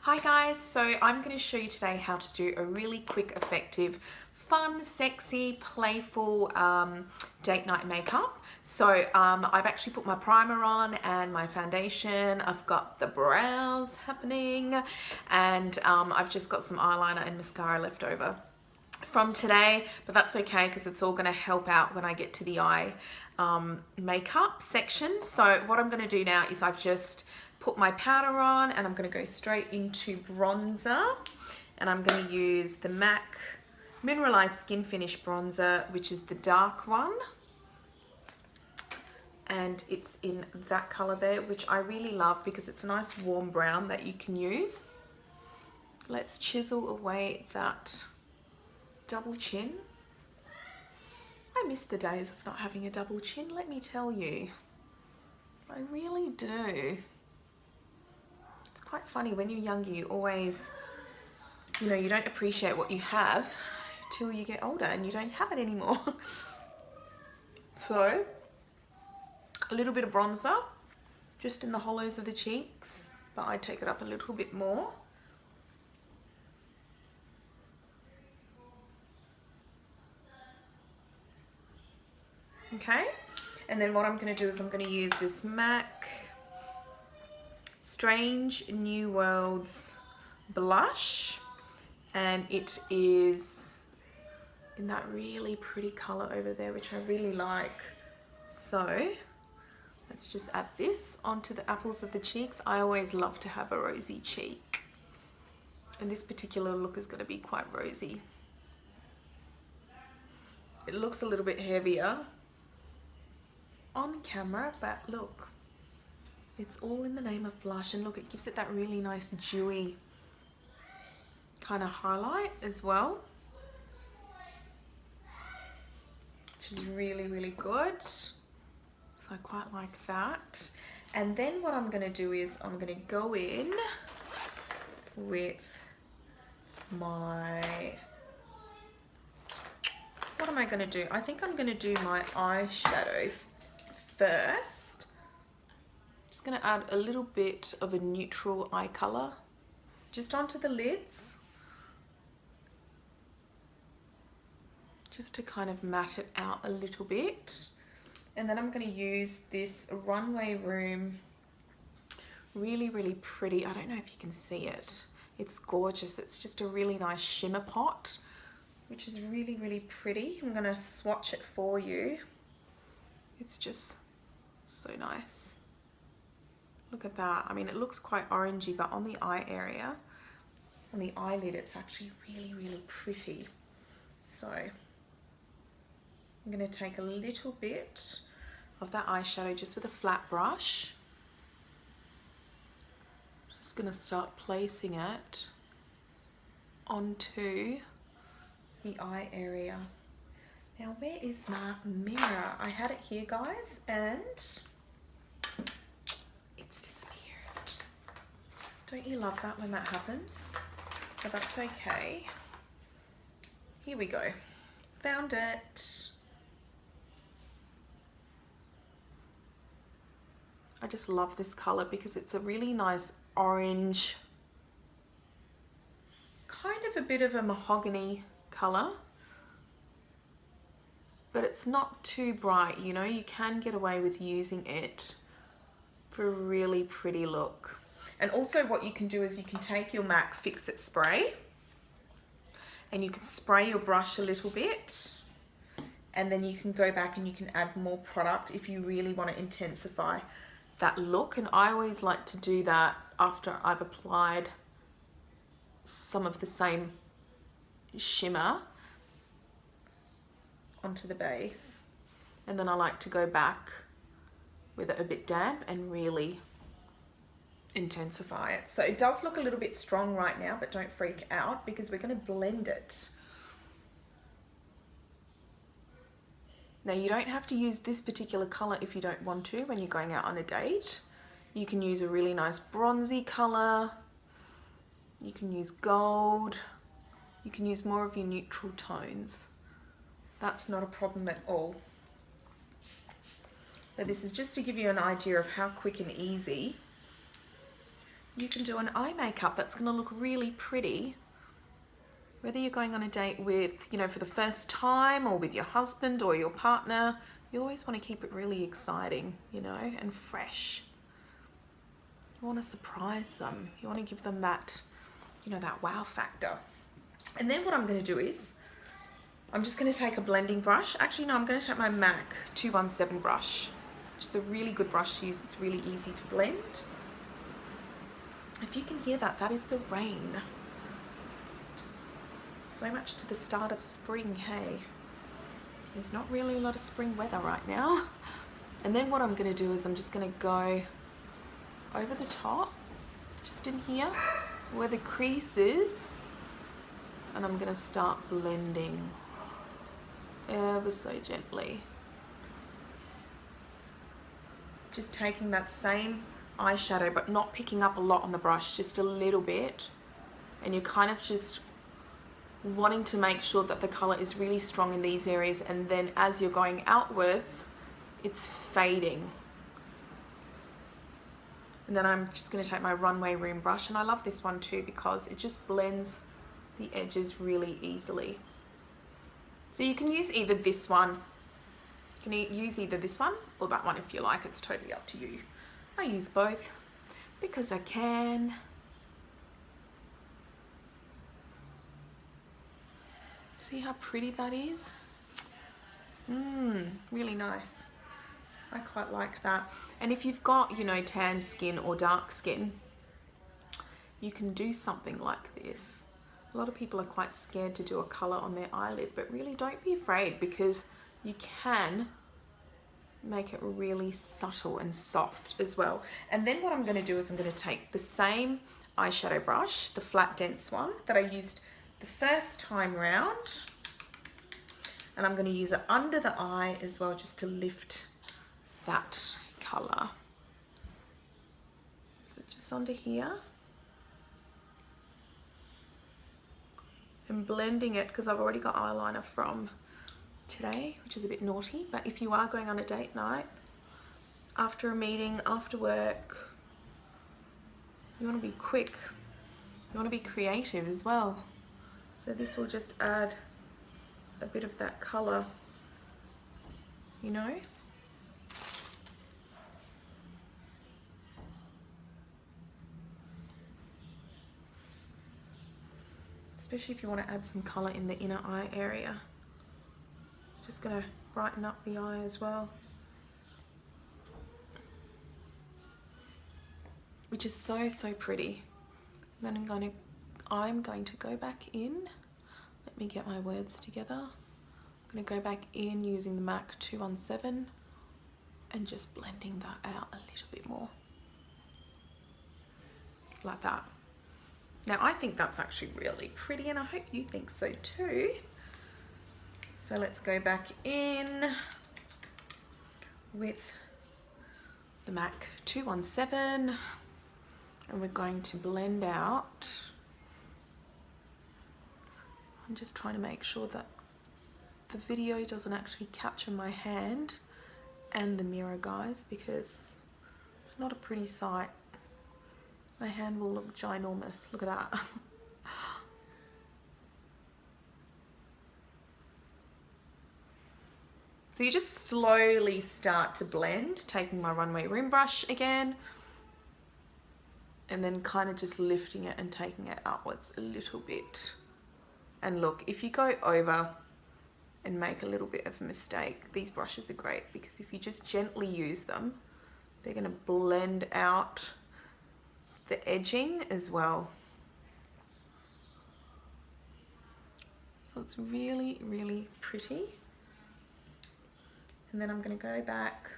Hi guys, so I'm going to show you today how to do a really quick, effective, fun, sexy, playful date night makeup. So I've actually put my primer on and my foundation. I've got the brows happening and I've just got some eyeliner and mascara left over from today, but that's okay because it's all going to help out when I get to the eye makeup section. So what I'm going to do now is I've just put my powder on and I'm going to go straight into bronzer, and I'm going to use the MAC Mineralized Skin Finish bronzer, which is the dark one, and it's in that color there, which I really love because it's a nice warm brown that you can use. Let's chisel away that double chin. I miss the days of not having a double chin, let me tell you. I really do. It's quite funny, when you're younger you always, you know, you don't appreciate what you have till you get older and you don't have it anymore. So, a little bit of bronzer, just in the hollows of the cheeks, but I take it up a little bit more. Okay, and then what I'm going to do is I'm going to use this MAC Strange New Worlds blush, and it is in that really pretty color over there, which I really like. So let's just add this onto the apples of the cheeks. I always love to have a rosy cheek, and this particular look is going to be quite rosy. It looks a little bit heavier on camera, but look, it's all in the name of blush, and look, it gives it that really nice dewy kind of highlight as well, which is really, really good. So I quite like that. And then what I'm going to do is I'm going to go in with my, what am I going to do? I think I'm going to do my eyeshadow first. Just going to add a little bit of a neutral eye color just onto the lids, just to kind of matte it out a little bit. And then I'm going to use this Runway Room, really, really pretty. I don't know if you can see it. It's gorgeous. It's just a really nice shimmer pot, which is really, really pretty. I'm going to swatch it for you. It's just so nice. Look at that. I mean, it looks quite orangey, but on the eye area, on the eyelid, it's actually really, really pretty. So I'm going to take a little bit of that eyeshadow just with a flat brush. Just going to start placing it onto the eye area. Now, where is my mirror? I had it here, guys, and it's disappeared. Don't you love that when that happens? But that's okay. Here we go. Found it. I just love this color because it's a really nice orange, kind of a bit of a mahogany color, but it's not too bright, you know. You can get away with using it for a really pretty look. And also what you can do is you can take your MAC Fix It spray and you can spray your brush a little bit, and then you can go back and you can add more product if you really want to intensify that look. And I always like to do that after I've applied some of the same shimmer onto the base, and then I like to go back with it a bit damp and really intensify it. So it does look a little bit strong right now, but don't freak out because we're going to blend it. Now, you don't have to use this particular color if you don't want to when you're going out on a date. You can use a really nice bronzy color. You can use gold. You can use more of your neutral tones. That's not a problem at all. But this is just to give you an idea of how quick and easy you can do an eye makeup that's going to look really pretty. Whether you're going on a date with, you know, for the first time, or with your husband or your partner, you always want to keep it really exciting, you know, and fresh. You want to surprise them. You want to give them that, you know, that wow factor. And then what I'm going to do is, I'm just going to take a blending brush. Actually, no, I'm going to take my MAC 217 brush, which is a really good brush to use. It's really easy to blend. If you can hear that, that is the rain. So much to the start of spring, hey? There's not really a lot of spring weather right now. And then what I'm going to do is I'm just going to go over the top, just in here, where the crease is. And I'm going to start blending ever so gently. Just taking that same eyeshadow, but not picking up a lot on the brush, just a little bit. And you're kind of just wanting to make sure that the color is really strong in these areas, and then as you're going outwards, it's fading. And then I'm just going to take my Runway Room brush, and I love this one too because it just blends the edges really easily. So you can use either this one, you can use either this one or that one if you like. It's totally up to you. I use both because I can. See how pretty that is? Really nice. I quite like that. And if you've got, you know, tan skin or dark skin, you can do something like this. A lot of people are quite scared to do a color on their eyelid, but really don't be afraid, because you can make it really subtle and soft as well. And then what I'm going to do is I'm going to take the same eyeshadow brush, the flat dense one that I used the first time round, and I'm going to use it under the eye as well, just to lift that color. So just under here, and blending it, because I've already got eyeliner from today, which is a bit naughty. But if you are going on a date night, after a meeting, after work, you want to be quick, you want to be creative as well. So this will just add a bit of that color, you know. Especially if you want to add some color in the inner eye area. It's just going to brighten up the eye as well. Which is so, so pretty. Then I'm going to go back in. Let me get my words together. I'm going to go back in using the MAC 217 and just blending that out a little bit more. Like that. Now I think that's actually really pretty, and I hope you think so too. So let's go back in with the MAC 217, and we're going to blend out. I'm just trying to make sure that the video doesn't actually capture my hand and the mirror, guys, because it's not a pretty sight. My hand will look ginormous. Look at that. So you just slowly start to blend, taking my Runway Room brush again, and then kind of just lifting it and taking it outwards a little bit. And look, if you go over and make a little bit of a mistake, these brushes are great, because if you just gently use them, they're going to blend out the edging as well. So it's really, really pretty. And then I'm going to go back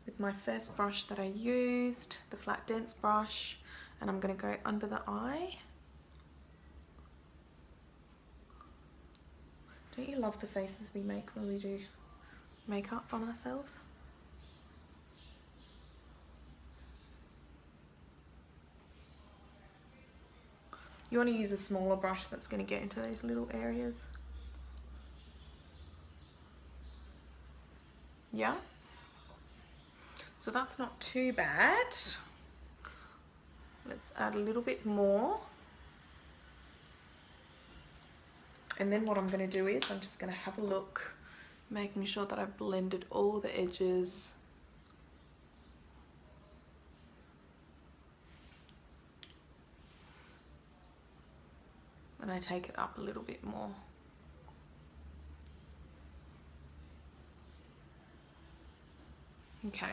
with my first brush that I used, the flat dense brush, and I'm going to go under the eye. Don't you love the faces we make when we do makeup on ourselves? You want to use a smaller brush that's going to get into those little areas. Yeah? So that's not too bad. Let's add a little bit more. And then what I'm going to do is I'm just going to have a look, making sure that I've blended all the edges. And I take it up a little bit more. Okay.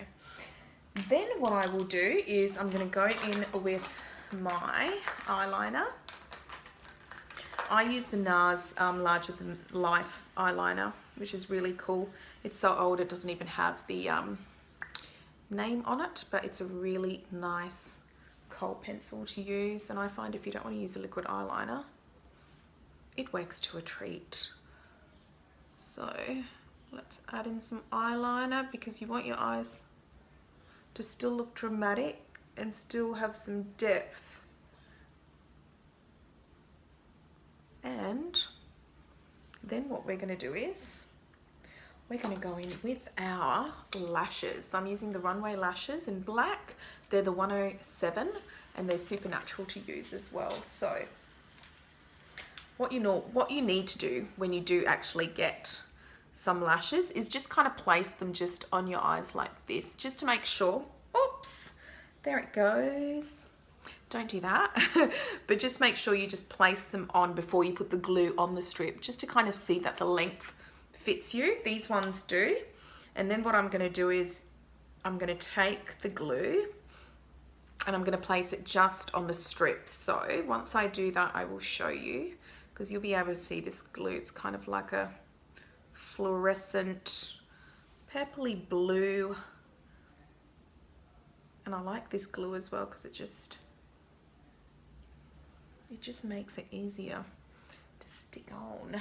Then what I will do is I'm going to go in with my eyeliner. I use the NARS Larger Than Life eyeliner, which is really cool. It's so old it doesn't even have the name on it, but it's a really nice kohl pencil to use. And I find if you don't want to use a liquid eyeliner, it works to a treat. So let's add in some eyeliner because you want your eyes to still look dramatic and still have some depth. And then what we're going to do is we're going to go in with our lashes. So I'm using the Runway lashes in black. They're the 107 and they're super natural to use as well. So what you need to do when you do actually get some lashes is just kind of place them just on your eyes like this, just to make sure. Oops, there it goes. Don't do that, but just make sure you just place them on before you put the glue on the strip, just to kind of see that the length fits you. These ones do. And then what I'm going to do is I'm going to take the glue and I'm going to place it just on the strip. So once I do that, I will show you, because you'll be able to see this glue. It's kind of like a fluorescent purpley blue. And I like this glue as well because it just makes it easier to stick on.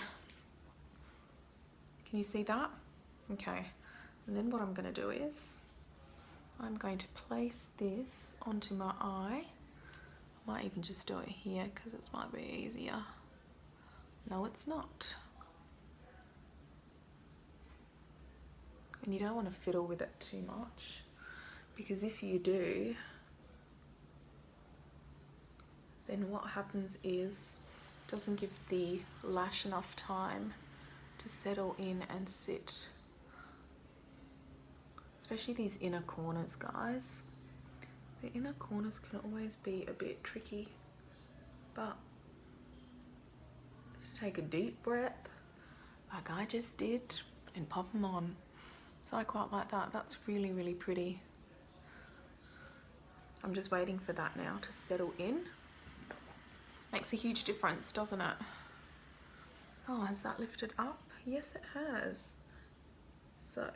Can you see that? Okay. And then what I'm going to do is I'm going to place this onto my eye. I might even just do it here because it might be easier. No, it's not. And you don't want to fiddle with it too much, because if you do, then what happens is it doesn't give the lash enough time to settle in and sit. Especially these inner corners, guys. The inner corners can always be a bit tricky, but just take a deep breath like I just did and pop them on. So I quite like that. That's really, really pretty. I'm just waiting for that now to settle in. Makes a huge difference, doesn't it? Oh, has that lifted up? Yes, it has. So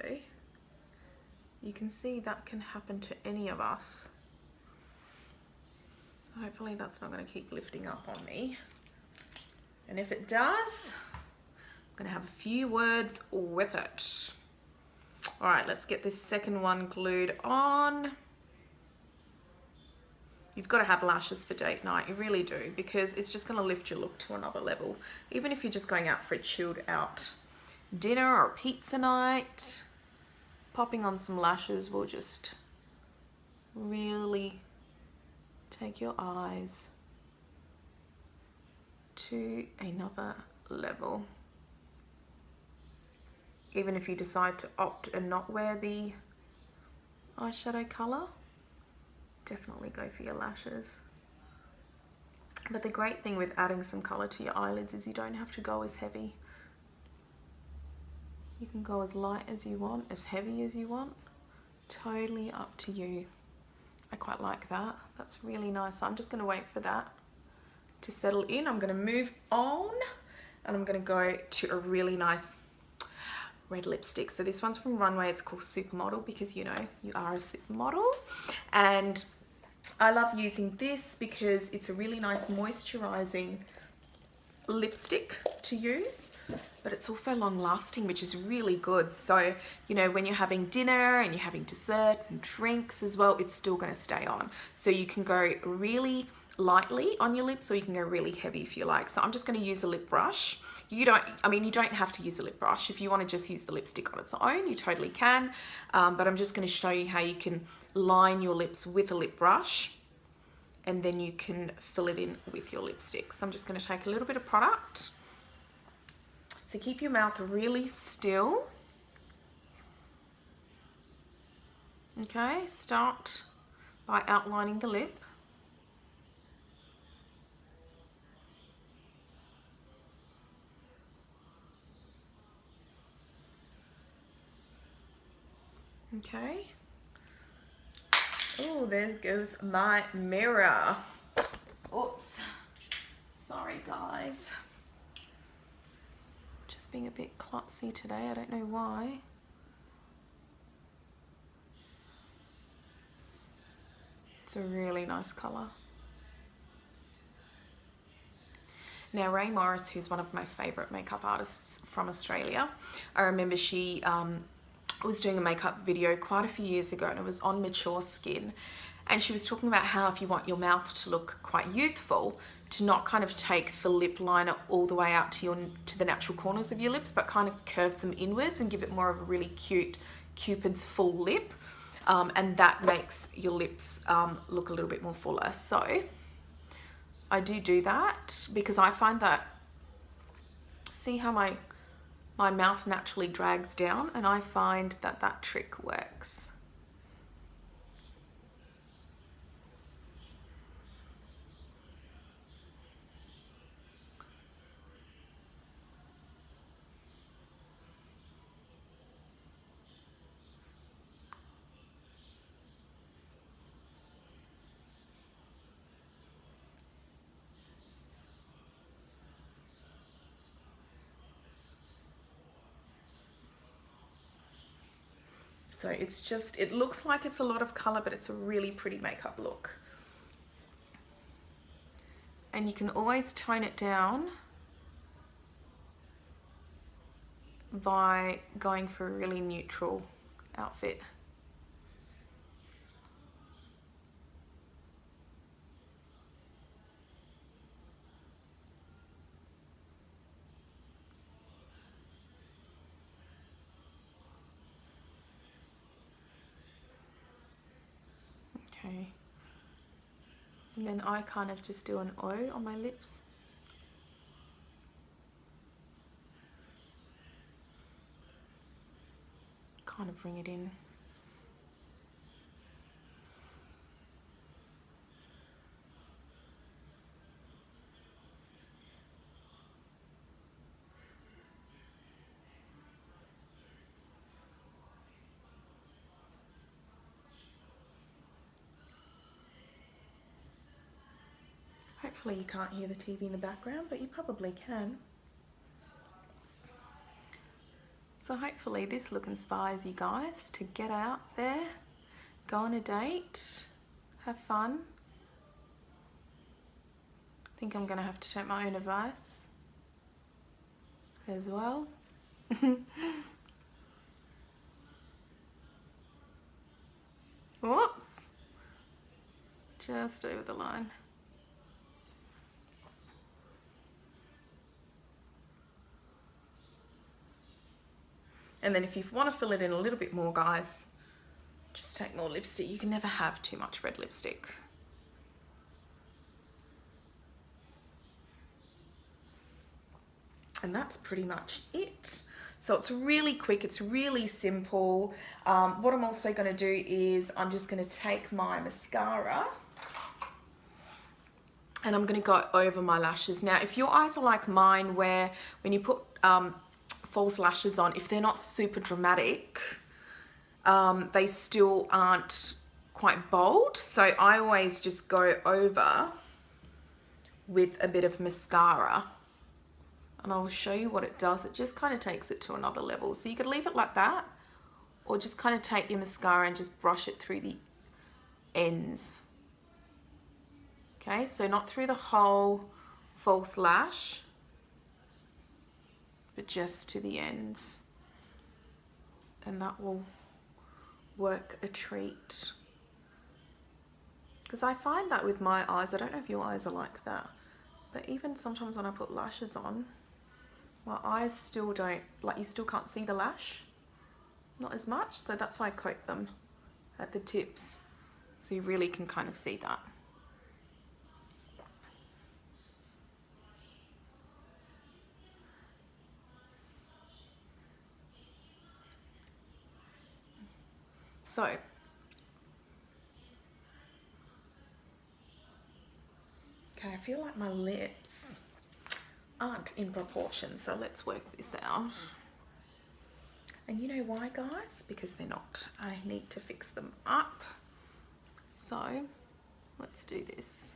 you can see that can happen to any of us. So hopefully that's not going to keep lifting up on me. And if it does, I'm going to have a few words with it. All right, let's get this second one glued on. You've got to have lashes for date night, you really do, because it's just going to lift your look to another level. Even if you're just going out for a chilled out dinner or pizza night, popping on some lashes will just really take your eyes to another level. Even if you decide to opt and not wear the eyeshadow colour, definitely go for your lashes. But the great thing with adding some colour to your eyelids is you don't have to go as heavy. You can go as light as you want, as heavy as you want. Totally up to you. I quite like that. That's really nice. So I'm just going to wait for that to settle in. I'm going to move on and I'm going to go to a really nice red lipstick. So this one's from Runway. It's called Supermodel because, you know, you are a supermodel. And I love using this because it's a really nice moisturizing lipstick to use, but it's also long lasting, which is really good. So, you know, when you're having dinner and you're having dessert and drinks as well, it's still going to stay on. So you can go really lightly on your lips or you can go really heavy if you like. So I'm just going to use a lip brush. You don't have to use a lip brush. If you want to just use the lipstick on its own, you totally can. But I'm just going to show you how you can line your lips with a lip brush and then you can fill it in with your lipstick. So I'm just going to take a little bit of product. So keep your mouth really still. Okay, start by outlining the lip. Okay. Oh, there goes my mirror. Oops. Sorry, guys. Just being a bit klutzy today. I don't know why. It's a really nice colour. Now, Ray Morris, who's one of my favourite makeup artists from Australia, I remember she was doing a makeup video quite a few years ago, and it was on mature skin, and she was talking about how if you want your mouth to look quite youthful, to not kind of take the lip liner all the way out to the natural corners of your lips, but kind of curve them inwards and give it more of a really cute Cupid's full lip, and that makes your lips look a little bit more fuller. So I do that because I find that, see how my mouth naturally drags down, and I find that that trick works. So it's just, it looks like it's a lot of colour, but it's a really pretty makeup look. And you can always tone it down by going for a really neutral outfit. Okay, and then I kind of just do an O on my lips. Kind of bring it in. Hopefully you can't hear the TV in the background, but you probably can. So hopefully this look inspires you guys to get out there, go on a date, have fun. I think I'm gonna have to take my own advice as well. Whoops, just over the line. And then if you want to fill it in a little bit more, guys, just take more lipstick. You can never have too much red lipstick. And that's pretty much it. So it's really quick, it's really simple. What I'm also going to do is I'm just going to take my mascara and I'm going to go over my lashes. Now, if your eyes are like mine, where when you put false lashes on, if they're not super dramatic, they still aren't quite bold. So I always just go over with a bit of mascara, and I'll show you what it does. It just kind of takes it to another level. So you could leave it like that, or just kind of take your mascara and just brush it through the ends. Okay, so not through the whole false lash, but just to the ends, and that will work a treat. Because I find that with my eyes, I don't know if your eyes are like that, but even sometimes when I put lashes on, my eyes still don't, like, you still can't see the lash, not as much, so that's why I coat them at the tips, so you really can kind of see that. So okay, I feel like my lips aren't in proportion, so let's work this out. And you know why, guys? Because they're not. I need to fix them up. So let's do this.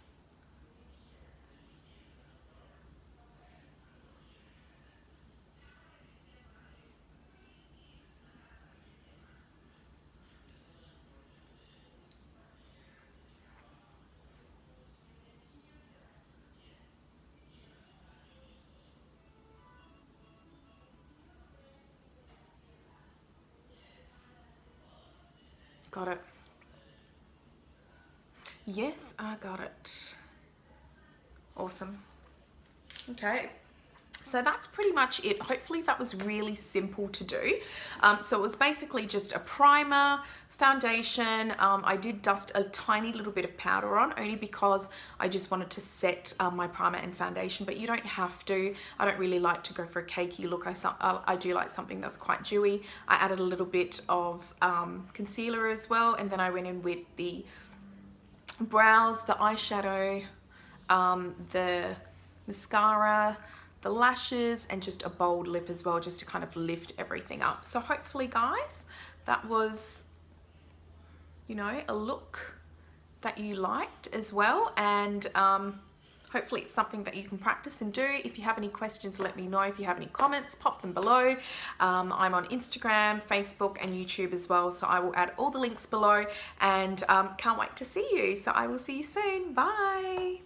Got it. Yes, I got it. Awesome. Okay. So that's pretty much it. Hopefully that was really simple to do. So it was basically just a primer, foundation. I did dust a tiny little bit of powder on, only because I just wanted to set my primer and foundation, but you don't have to. I don't really like to go for a cakey look. I do like something that's quite dewy. I added a little bit of concealer as well, and then I went in with the brows, the eyeshadow, the mascara, the lashes, and just a bold lip as well, just to kind of lift everything up. So hopefully, guys, that was, you know, a look that you liked as well, and hopefully it's something that you can practice and do. If you have any questions, let me know. If you have any comments, pop them below. I'm on Instagram, Facebook, and YouTube as well, so I will add all the links below, and can't wait to see you. So I will see you soon. Bye.